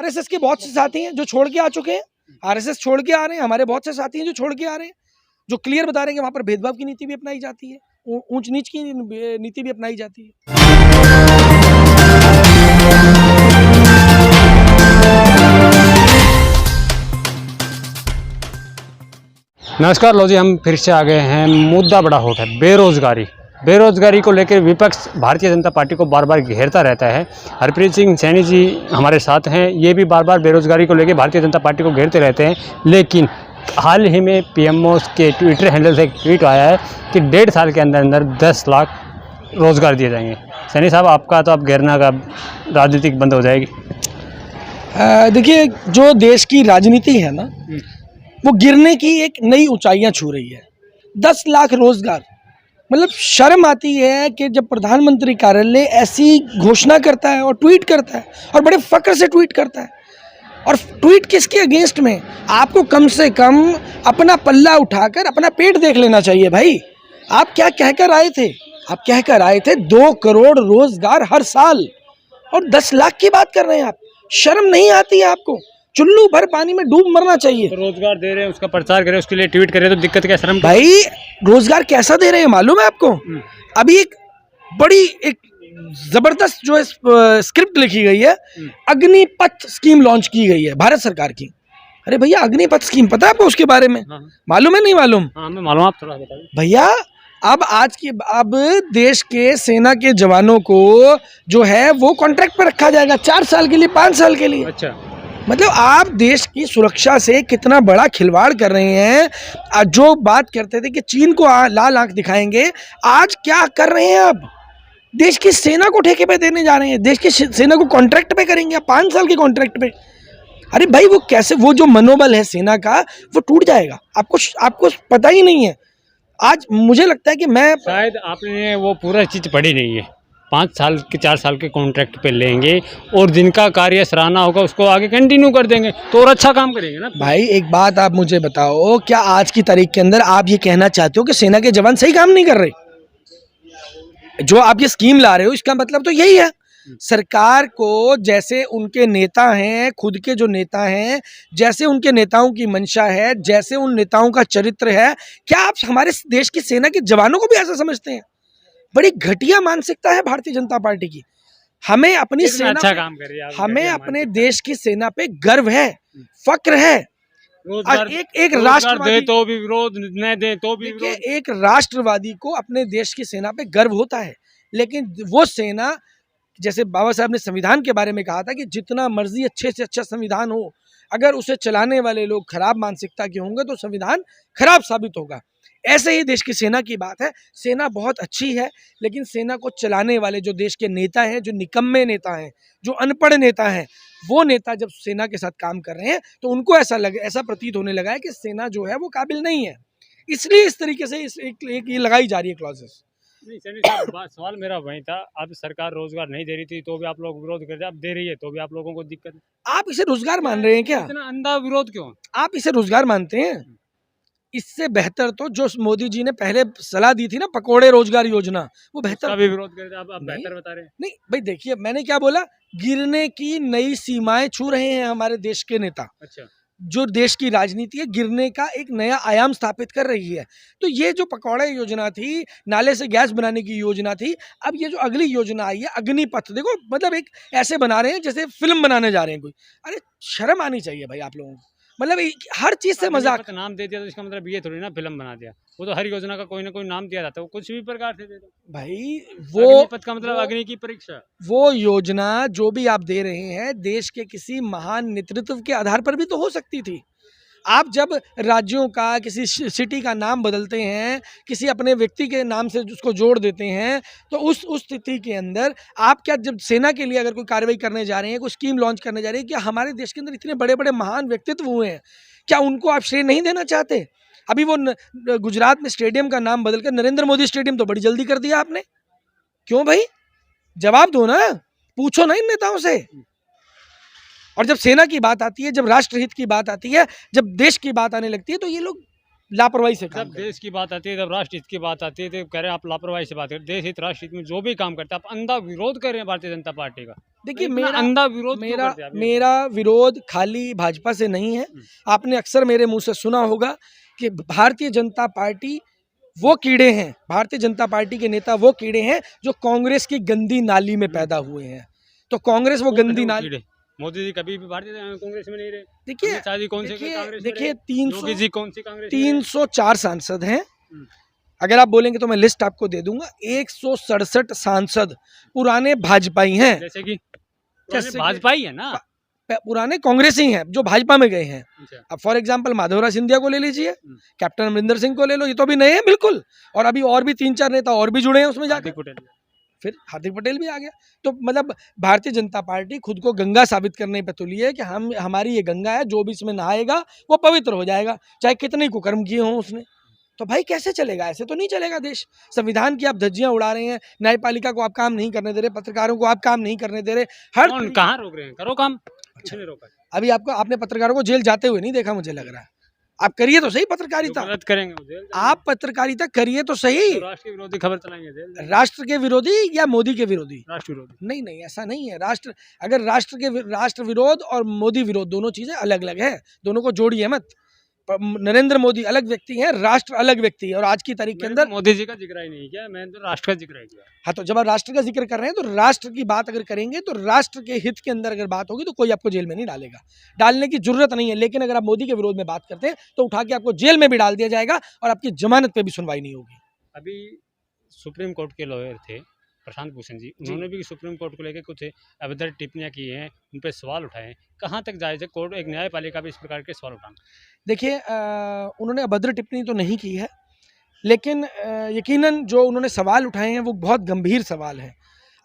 RSS के बहुत से साथी हैं जो छोड़ के आ चुके हैं, आरएसएस छोड़ के आ रहे हैं, हमारे बहुत से साथी हैं जो छोड़ के आ रहे हैं, जो क्लियर बता रहे हैं कि वहाँ पर भेदभाव की नीति भी अपनाई जाती है, ऊंच नीच की नीति भी अपनाई जाती है। नमस्कार लो जी, हम फिर से आ गए हैं। मुद्दा बड़ा हॉट है, बेरोजगारी। बेरोजगारी को लेकर विपक्ष भारतीय जनता पार्टी को बार बार घेरता रहता है। हरप्रीत सिंह सैनी जी हमारे साथ हैं, ये भी बार बार बेरोजगारी को लेकर भारतीय जनता पार्टी को घेरते रहते हैं। लेकिन हाल ही में पीएमओ के ट्विटर हैंडल से एक ट्वीट आया है कि 1.5 साल के अंदर अंदर 10 लाख रोजगार दिए जाएंगे। सैनी साहब, आपका तो अब घेरना का राजनीतिक बंद हो जाएगी। देखिए, जो देश की राजनीति है ना, वो गिरने की एक नई ऊंचाइयां छू रही है। 10 लाख रोजगार, मतलब शर्म आती है कि जब प्रधानमंत्री कार्यालय ऐसी घोषणा करता है और ट्वीट करता है और बड़े फक्र से ट्वीट करता है, और ट्वीट किसके अगेंस्ट में? आपको कम से कम अपना पल्ला उठाकर अपना पेट देख लेना चाहिए भाई। आप क्या कहकर आए थे? आप कहकर आए थे 2 करोड़ रोजगार हर साल, और 10 लाख की बात कर रहे हैं आप। शर्म नहीं आती है आपको? चुल्लू भर पानी में डूब मरना चाहिए। तो रोजगार दे रहे हैं, उसका प्रचार करें, उसके लिए ट्वीट करें, तो दिक्कत क्या? शर्म भाई, रोजगार कैसा दे रहे हैं मालूम है आपको? अभी एक बड़ी एक जबरदस्त जो है स्क्रिप्ट लिखी गई है, अग्निपथ स्कीम लॉन्च की गई है भारत सरकार की। अरे भैया, अग्निपथ स्कीम पता है आपको उसके बारे में? मालूम है नहीं मालूम? हाँ, मैं मालूम, आप थोड़ा बताइए भैया। अब देश के सेना के जवानों को जो है वो कॉन्ट्रैक्ट पर रखा जाएगा 4 साल के लिए, 5 साल के लिए। अच्छा, मतलब आप देश की सुरक्षा से कितना बड़ा खिलवाड़ कर रहे हैं। जो बात करते थे कि चीन को लाल आंख दिखाएंगे, आज क्या कर रहे हैं? अब देश की सेना को ठेके पे देने जा रहे हैं, देश की सेना को कॉन्ट्रैक्ट पे करेंगे, 5 साल के कॉन्ट्रैक्ट पे। अरे भाई, वो कैसे, वो जो मनोबल है सेना का वो टूट जाएगा। आपको पता ही नहीं है। आज मुझे लगता है कि मैं शायद आपने वो पूरा चीज़ पढ़ी नहीं है। 5 साल के 4 साल के कॉन्ट्रैक्ट पे लेंगे और जिनका कार्य सराहना होगा उसको आगे कंटिन्यू कर देंगे, तो और अच्छा काम करेंगे ना। भाई, एक बात आप मुझे बताओ, क्या आज की तारीख के अंदर आप ये कहना चाहते हो कि सेना के जवान सही काम नहीं कर रहे? जो आप ये स्कीम ला रहे हो, इसका मतलब तो यही है। सरकार को जैसे उनके नेता हैं, खुद के जो नेता हैं, जैसे उनके नेताओं की मंशा है, जैसे उन नेताओं का चरित्र है, क्या आप हमारे देश की सेना के जवानों को भी ऐसा समझते हैं? बड़ी घटिया मानसिकता है भारतीय जनता पार्टी की। हमें अपनी सेना, अच्छा काम करिए, हमें अपने देश की सेना पे गर्व है, फक्र है। और एक राष्ट्रवादी, तो भी विरोध न दे तो भी देखिए, एक राष्ट्रवादी को अपने देश की सेना पे गर्व होता है, लेकिन वो सेना, जैसे बाबा साहब ने संविधान के बारे में कहा था कि जितना मर्जी अच्छे से अच्छा संविधान हो, अगर उसे चलाने वाले लोग खराब मानसिकता के होंगे तो संविधान खराब साबित होगा। ऐसे ही देश की सेना की बात है। सेना बहुत अच्छी है, लेकिन सेना को चलाने वाले जो देश के नेता हैं, जो निकम्मे नेता हैं, जो अनपढ़ नेता हैं, वो नेता जब सेना के साथ काम कर रहे हैं तो उनको ऐसा प्रतीत होने लगा है कि सेना जो है वो काबिल नहीं है। इसलिए इस तरीके से ये लगाई जा रही है क्लॉजेस। नहीं सैनी साहब, सवाल मेरा वही था। अब सरकार रोजगार नहीं दे रही थी तो भी आप लोग विरोध करते, अब दे रही है तो भी आप लोगों को दिक्कत है। आप इसे रोजगार मान रहे हैं क्या? इतना अंधा विरोध क्यों? आप इसे रोजगार मानते हैं? इससे बेहतर तो जो मोदी जी ने पहले सलाह दी थी ना, पकोड़े रोजगार योजना, वो बेहतर। भी विरोध करते, आप बेहतर बता रहे हैं। नहीं भाई, देखिए, मैंने क्या बोला? गिरने की नई सीमाएं छू रहे हैं हमारे देश के नेता। अच्छा, जो देश की राजनीति है, गिरने का एक नया आयाम स्थापित कर रही है। तो ये जो पकौड़े योजना थी, नाले से गैस बनाने की योजना थी, अब ये जो अगली योजना आई है अग्निपथ, देखो, मतलब एक ऐसे बना रहे हैं जैसे फिल्म बनाने जा रहे हैं कोई। अरे शर्म आनी चाहिए भाई आप लोगों को। मतलब हर चीज से मजाक। नाम दे दिया तो इसका मतलब ये थोड़ी ना फिल्म बना दिया। वो तो हर योजना का कोई ना कोई नाम दिया जाता है, वो कुछ भी प्रकार से दे दो भाई। वो अग्निपथ का मतलब अग्नि की परीक्षा। वो योजना जो भी आप दे रहे हैं, देश के किसी महान नेतृत्व के आधार पर भी तो हो सकती थी। आप जब राज्यों का, किसी सिटी का नाम बदलते हैं, किसी अपने व्यक्ति के नाम से उसको जोड़ देते हैं, तो उस स्थिति के अंदर आप क्या, जब सेना के लिए अगर कोई कार्रवाई करने जा रहे हैं, कोई स्कीम लॉन्च करने जा रहे हैं, क्या हमारे देश के अंदर इतने बड़े बड़े महान व्यक्तित्व हुए हैं, क्या उनको आप श्रेय नहीं देना चाहते? अभी वो गुजरात में स्टेडियम का नाम बदलकर नरेंद्र मोदी स्टेडियम तो बड़ी जल्दी कर दिया आपने। क्यों भाई? जवाब दो ना, पूछो ना इन नेताओं से। और जब सेना की बात आती है, जब राष्ट्रहित की बात आती है, जब देश की बात आने लगती है, तो ये लोग लापरवाही से काम जब कर रहे हैं। देश की बात आती है, जब राष्ट्र हित की बात आती है, तो कह रहे हैं आप लापरवाही से बात करें। देश हित राष्ट्र हित में जो भी काम करते हैं आप अंधा विरोध कर रहे हैं भारतीय जनता पार्टी का। देखिए तो इतना मेरा अंधा विरोध क्यों मेरा करते हैं आप ये मेरा विरोध खाली भाजपा से नहीं है। आपने अक्सर मेरे मुंह से सुना होगा कि भारतीय जनता पार्टी वो कीड़े हैं, भारतीय जनता पार्टी के नेता वो कीड़े हैं जो कांग्रेस की गंदी नाली में पैदा हुए हैं। तो कांग्रेस वो कौन गंदी थे वो नाली, कीड़े? मोदी जी कभी भी भारतीय कांग्रेस में नहीं रहे। देखिए अमित शाह जी कौन से देखिए कांग्रेस में देखिए रहे? योगी जी कौन सी कांग्रेस में रहे? 304 सांसद हैं। हम्म। अगर आप बोलेंगे तो मैं लिस्ट आपको दे दूंगा। 167 सांसद पुराने भाजपाई हैं, जैसे कि जैसे कि- भाजपा ही है ना। पुराने कांग्रेसी हैं जो भाजपा में गए हैं। अच्छा। अब फॉर एग्जांपल माधवराज सिंधिया को ले लीजिए, हम्म। कैप्टन अमरिंदर सिंह को ले लो, ये तो अभी नए हैं बिल्कुल। और अभी और भी 3-4 नेता और भी जुड़े हैं उसमें जाकर, हार्दिक पटेल। फिर हार्दिक पटेल भी आ गया। तो मतलब भारतीय जनता पार्टी खुद को गंगा साबित करने पे तुली है कि हम हमारी ये गंगा है, जो भी इसमें नहाएगा वो पवित्र हो जाएगा, चाहे कितने ही कुकर्म किए हों उसने। तो भाई कैसे चलेगा? ऐसे तो नहीं चलेगा देश। संविधान की आप धज्जियां उड़ा रहे हैं, न्यायपालिका को आप काम नहीं करने दे रहे, पत्रकारों को आप काम नहीं करने दे रहे। हर कौन कहाँ रोक रहे हैं? करो काम। किसने रोका? अभी आपने पत्रकारों को जेल जाते हुए नहीं देखा, मुझे लग रहा है। आप करिए तो सही जो पत्रकारिता, गलत करेंगे वो जेल जाएंगे। आप पत्रकारिता करिए तो सही। जो राष्ट्र के विरोधी खबर चलाएंगे जेल जाएंगे। राष्ट्र के विरोधी या मोदी के विरोधी? राष्ट्र विरोधी। नहीं नहीं, ऐसा नहीं है। अगर राष्ट्र विरोध और मोदी विरोध दोनों चीजें अलग अलग है, दोनों को जोड़िए मत। नरेंद्र मोदी अलग व्यक्ति है, राष्ट्र अलग व्यक्ति है। और आज की तारीख के मैंने अंदर तो मोदी जी का जिक्र ही नहीं किया, मैंने तो राष्ट्र का जिक्र ही किया। हाँ, तो जब आप राष्ट्र का जिक्र कर रहे हैं तो राष्ट्र की बात अगर करेंगे तो राष्ट्र के हित के अंदर अगर बात होगी तो कोई आपको जेल में नहीं डालेगा, डालने की जरूरत नहीं है। लेकिन अगर आप मोदी के विरोध में बात करते हैं तो उठा के आपको जेल में भी डाल दिया जाएगा और आपकी जमानत पे भी सुनवाई नहीं होगी। अभी सुप्रीम कोर्ट के लॉयर थे प्रशांत भूषण जी, उन्होंने भी सुप्रीम कोर्ट को लेकर कुछ अभद्र टिप्पणियां की हैं, उन पर सवाल उठाए हैं। कहाँ तक जायज़ है कोर्ट, एक न्यायपालिका भी इस प्रकार के सवाल उठाना? देखिए उन्होंने अभद्र टिप्पणी तो नहीं की है, लेकिन यकीनन जो उन्होंने सवाल उठाए हैं वो बहुत गंभीर सवाल हैं।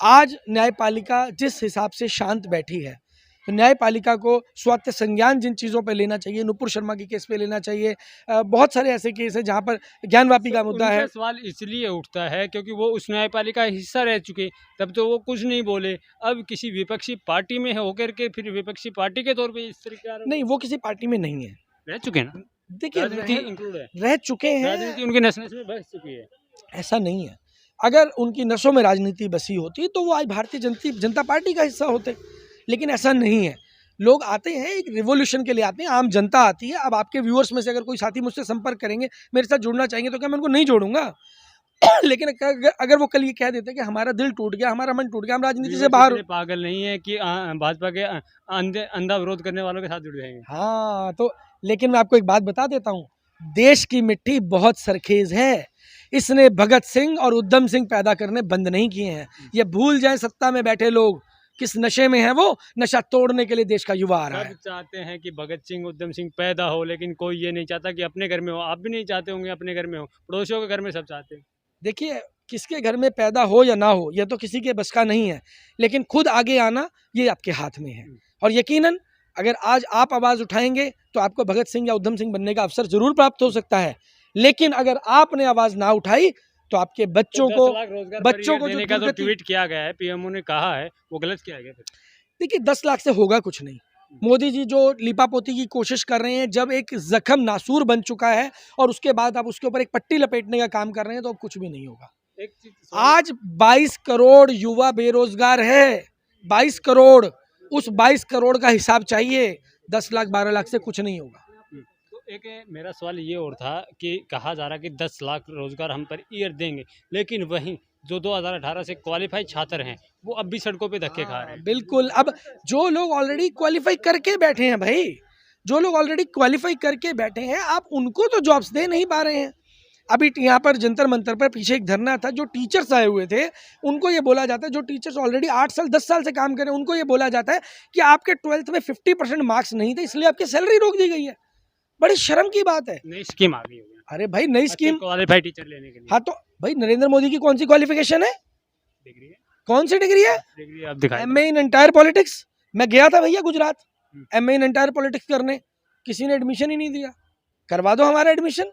आज न्यायपालिका जिस हिसाब से शांत बैठी है, तो न्यायपालिका को स्वतः संज्ञान जिन चीज़ों पे लेना चाहिए, नुपुर शर्मा की केस पे लेना चाहिए। बहुत सारे ऐसे केस हैं जहाँ पर ज्ञानवापी का मुद्दा है। उनका सवाल इसलिए उठता है क्योंकि वो उस न्यायपालिका का हिस्सा रह चुके, तब तो वो कुछ नहीं बोले। अब किसी विपक्षी पार्टी में होकर के फिर विपक्षी पार्टी के तौर पे इस तरीके का नहीं, वो किसी पार्टी में नहीं है। रह चुके हैं ना, देखिए राजनीति इंक्लूड है, रह चुके हैं, राजनीति उनके नस नस में बस चुकी है। ऐसा नहीं है। अगर उनकी नसों में राजनीति बसी होती तो वो आज भारतीय जनता पार्टी का हिस्सा होते, लेकिन ऐसा नहीं है। लोग आते हैं एक रिवॉल्यूशन के लिए आते हैं, आम जनता आती है। अब आपके व्यूअर्स में से अगर कोई साथी मुझसे संपर्क करेंगे, मेरे साथ जुड़ना चाहेंगे, तो क्या मैं उनको नहीं जोड़ूंगा? लेकिन अगर वो कल ये कह देते कि हमारा दिल टूट गया, हमारा मन टूट गया, हम राजनीति से बाहर। पागल नहीं है कि भाजपा के अंधा विरोध करने वालों के साथ जुड़ जाएंगे। हाँ, तो लेकिन मैं आपको एक बात बता देता हूँ, देश की मिट्टी बहुत सरखेज है। इसने भगत सिंह और उधम सिंह पैदा करने बंद नहीं किए हैं। ये भूल जाएं सत्ता में बैठे लोग किस नशे में है। वो नशा तोड़ने के लिए देश का युवा आ रहा है। सब चाहते हैं कि भगत सिंह उधम सिंह पैदा हो, लेकिन कोई ये नहीं चाहता कि अपने घर में हो। आप भी नहीं चाहते होंगे अपने घर में हो, पड़ोसियों के घर में सब चाहते हैं। देखिए, किसके घर में पैदा हो या ना हो, यह तो किसी के बस का नहीं है, लेकिन खुद आगे आना ये आपके हाथ में है। और यकीनन अगर आज आप आवाज़ उठाएंगे तो आपको भगत सिंह या उधम सिंह बनने का अवसर जरूर प्राप्त हो सकता है। लेकिन अगर आपने आवाज़ ना उठाई तो आपके बच्चों को देने का जो ट्वीट किया गया है, पीएमओ ने कहा है, वो गलत किया गया। देखिए 10 लाख से होगा कुछ नहीं। मोदी जी जो लिपापोती की कोशिश कर रहे हैं, जब एक जख्म नासूर बन चुका है और उसके बाद आप उसके ऊपर एक पट्टी लपेटने का काम कर रहे हैं, तो अब कुछ भी नहीं होगा। आज 22 करोड़ युवा बेरोजगार है, 22 करोड़। उस 22 करोड़ का हिसाब चाहिए। 10 लाख 12 लाख से कुछ नहीं होगा। तो एक मेरा सवाल ये और था कि कहा जा रहा कि 10 लाख रोजगार हम पर ईयर देंगे, लेकिन वहीं जो 2018 से क्वालिफाई छात्र हैं वो अब भी सड़कों पे धक्के खा रहे हैं। बिल्कुल। अब जो लोग ऑलरेडी क्वालिफाई करके बैठे हैं भाई, जो लोग ऑलरेडी क्वालिफाई करके बैठे हैं, आप उनको तो जॉब्स दे नहीं पा रहे हैं। अभी यहाँ पर जंतर मंतर पर पीछे एक धरना था, जो टीचर्स आए हुए थे उनको ये बोला जाता है, जो टीचर्स ऑलरेडी 8 साल 10 साल से काम कर रहे हैं, उनको ये बोला जाता है कि आपके 12th में 50% मार्क्स नहीं थे, इसलिए आपकी सैलरी रोक दी गई है। बड़ी शर्म की बात है। नई स्कीम आ गई होगी। अरे भाई नई स्कीम, क्वालिफाइड टीचर लेने के लिए। हाँ तो भाई नरेंद्र मोदी की कौन सी क्वालिफिकेशन है? डिग्री है। कौन सी डिग्री है? डिग्री आप दिखाएं। MA in entire politics. मैं गया था भैया Gujarat MA in entire politics करने, किसी ने एडमिशन ही नहीं दिया। करवा दो हमारा एडमिशन।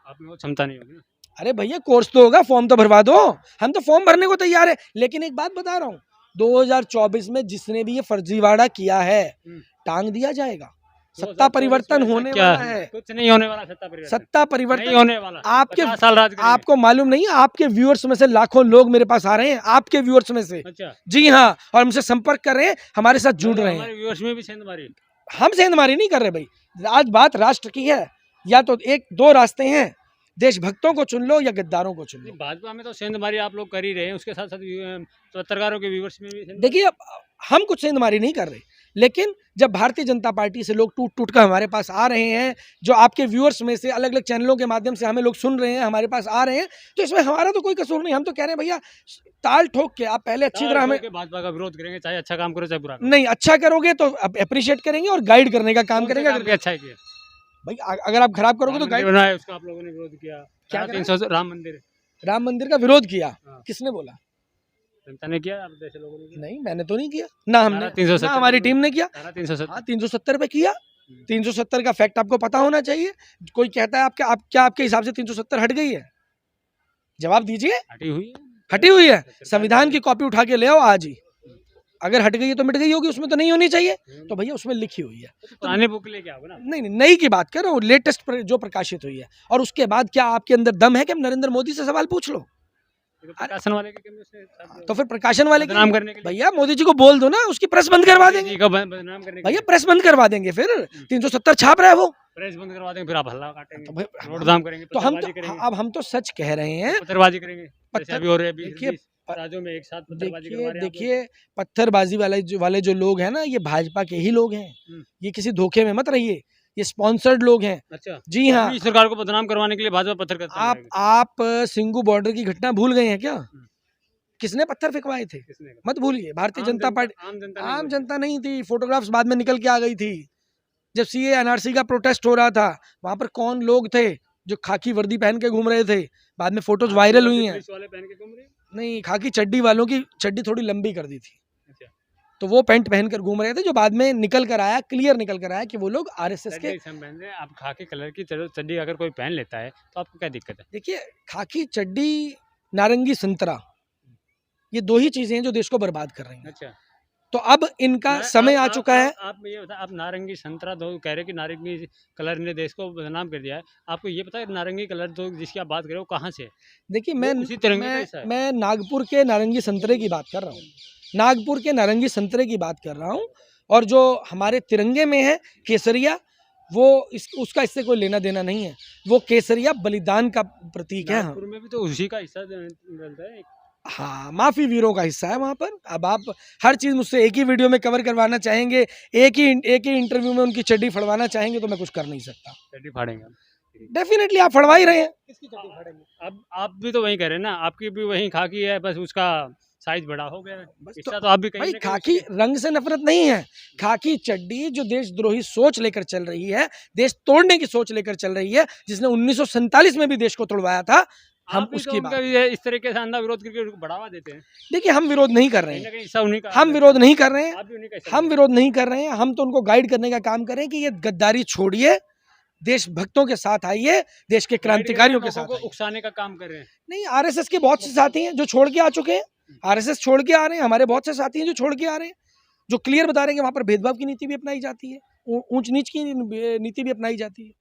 आप में वो क्षमता नहीं होगी ना। अरे भैया कोर्स तो होगा, फॉर्म तो भरवा दो, हम तो फॉर्म भरने को तैयार है। लेकिन एक बात बता रहा हूँ, 2024 में जिसने भी ये फर्जीवाड़ा किया है टांग दिया जाएगा। सत्ता परिवर्तन होने क्या वाला है। कुछ नहीं होने वाला सत्ता परिवर्तन, सत्ता नहीं परिवर्तन होने वाला। आपके 50 साल राज करेंगे। आपको मालूम नहीं है, आपके व्यूअर्स में से लाखों लोग मेरे पास आ रहे हैं, आपके व्यूअर्स में से। अच्छा, जी हाँ, और हमसे संपर्क कर रहे हैं, हमारे साथ जुड़ रहे हैं। हमारे व्यूअर्स में भी सेंध मारी। हम सेंधमारी नहीं कर रहे भाई, आज बात राष्ट्र की है। या तो एक दो रास्ते हैं, देशभक्तों को चुन लो या गद्दारों को चुन लो। भाजपा में तो सेंध मारी आप लोग कर ही रहे हैं, उसके साथ साथ पत्रकारों के व्यूअर्स में भी देखिए, अब हम कुछ सेंधमारी नहीं कर रहे, लेकिन जब भारतीय जनता पार्टी से लोग टूट टूट कर हमारे पास आ रहे हैं, जो आपके व्यूअर्स में से अलग अलग चैनलों के माध्यम से हमें लोग सुन रहे हैं, हमारे पास आ रहे हैं, तो इसमें हमारा तो कोई कसूर नहीं। हम तो कह रहे हैं भैया, ताल ठोक के आप पहले अच्छी तरह हमें, भाजपा का विरोध करेंगे, चाहे अच्छा काम करो चाहे बुरा करो। नहीं अच्छा करोगे तो अप्रिशिएट करेंगे और गाइड करने का काम करेंगे। अगर अच्छा किया भाई अगर आप खराब करोगे तो गाइड। बनाया, उसका आप लोगों ने विरोध किया। क्या 300 राम मंदिर का विरोध किया, हाँ। किसने बोला? जनता ने किया, आप जैसे लोगों ने किया। नहीं, मैंने तो नहीं किया ना, हमने 370 ना हमारी टीम ने किया। 370 हाँ, 370 पे किया। 370 का फैक्ट आपको पता होना चाहिए। कोई कहता है क्या आपके हिसाब से 370 हट गई है? जवाब दीजिए। हटी हुई है। हटी हुई है? संविधान की कॉपी उठा के ले आओ आज ही। अगर हट गई है तो मिट गई होगी, उसमें तो नहीं होनी चाहिए। तो भैया उसमें लिखी हुई है। पुराने बुक लेके आओ ना। नहीं, नई की बात कर रहा हूँ, लेटेस्ट जो प्रकाशित हुई है। और उसके बाद क्या आपके अंदर दम है कि हम नरेंद्र मोदी से सवाल पूछ लो? प्रकाशन वाले के कैमरे से तो फिर प्रकाशन वाले बदनाम करने के लिए भैया मोदी जी को बोल दो ना, उसकी प्रेस बंद करवा देंगे। जी को बदनाम करने के भैया प्रेस बंद करवा देंगे, फिर 370 छाप रहा है वो। प्रेस बंद करवा देंगे, फिर आप हल्ला काटेंगे, तो भाई- रोड जाम करेंगे, तो हम पत्थरबाजी करेंगे, अब हम तो सच कह रहे हैं। पत्थरबाजी करेंगे, जैसे पत्थर- अभी हो रहे हैं देखिए, 20 राज्यों में एक साथ पत्थरबाजी करवा रहे हैं आप लोग। देखिए पत्थरबाजी वाले जो लोग हैं ना, ये भाजपा के ही लोग हैं। ये किसी धोखे में मत रहिए, ये स्पॉन्सर्ड लोग हैं। अच्छा, जी हाँ, अपनी सरकार को बदनाम करवाने के लिए भाजपा पत्थर करता है। आप सिंगू बॉर्डर की घटना भूल गए हैं क्या? किसने पत्थर फेंकवाए थे? किसने कहा? मत भूलिए, भारतीय जनता पार्टी। आम नहीं जनता नहीं थी, फोटोग्राफ्स बाद में निकल के आ गई थी। जब सीए एनआरसी का प्रोटेस्ट हो रहा था, वहां पर कौन लोग थे जो खाकी वर्दी पहन के घूम रहे थे? बाद में फोटोज वायरल हुई हैं। पुलिस वाले पहन के घूम रहे हैं? नहीं, खाकी चड्डी वालों की चड्डी थोड़ी लंबी कर दी थी, अच्छा, तो वो पैंट पहनकर घूम रहे थे, जो बाद में निकल कर आया, क्लियर निकल कर आया कि वो लोग आरएसएस के। चड्डी हम पहन रहे हैं, आप खाकी कलर की चड्डी अगर कोई पहन लेता है तो आपको क्या दिक्कत है? देखिए, खाकी चड्डी, नारंगी संतरा, ये दो ही चीजें हैं जो देश को बर्बाद कर रही हैं। अच्छा, तो अब इनका समय आ चुका है। आप ये बता, आप नारंगी संतरा दो कह रहे कि नारंगी कलर ने देश को बदनाम कर दिया है। आपको ये पता है नारंगी कलर तो जिसकी आप बात कर रहे हो कहाँ से है? देखिए, उसी तिरंगे का हिस्सा है। मैं नागपुर के नारंगी संतरे की बात कर रहा हूँ। नागपुर के नारंगी संतरे की बात कर रहा हूँ। और जो हमारे तिरंगे में है केसरिया, वो उसका इससे कोई लेना देना नहीं है। वो केसरिया बलिदान का प्रतीक है। नागपुर में भी तो उसी का हिस्सा मिलता है। हाँ, माफी वीरों का हिस्सा है वहाँ पर। अब आप हर चीज़ मुझसे एक ही वीडियो में कवर करवाना चाहेंगे, एक ही इंटरव्यू में उनकी चड्डी फड़वाना चाहेंगे, तो मैं कुछ कर नहीं सकता। चड्डी फाड़ेंगे डेफिनेटली आप फड़वा ही रहे हैं। किसकी चड्डी फाड़ेंगे? अब आप भी तो वही कह रहे हैं ना, आपकी भी वही खाकी है, बस उसका साइज बड़ा हो गया है। बस हिस्सा तो आप भी कहीं भाई, ना कहीं खाकी रंग से नफरत नहीं है। खाकी चड्डी जो देशद्रोही सोच लेकर चल रही है, देश तोड़ने की सोच लेकर चल रही है, जिसने 1947 में भी देश को तोड़वाया था, हम आप भी तो उसकी बात। उनका ये इस तरीके से अंधा विरोध करके उनको बढ़ावा देते हैं। देखिए, हम विरोध नहीं कर रहे कहीं ना हैं, कहीं हिस्सा उन्हीं का हम विरोध नहीं कर रहे हैं, आप भी उन्हीं का हिस्सा हम विरोध नहीं कर रहे हैं। हम तो उनको गाइड करने का काम करें कि ये गद्दारी छोड़िए, देशभक्तों के साथ आइए, देश के क्रांतिकारियों के साथ आइए। उकसाने का काम कर रहे हैं। नहीं, आरएसएस के बहुत से साथी हैं जो छोड़ के आ चुके हैं। आरएसएस छोड़ के आ रहे हैं, हमारे बहुत से साथी हैं जो छोड़ के आ रहे हैं, जो क्लियर बता रहे हैं कि वहां पर भेदभाव की नीति भी अपनाई जाती है, ऊंच नीच की नीति भी अपनाई जाती है।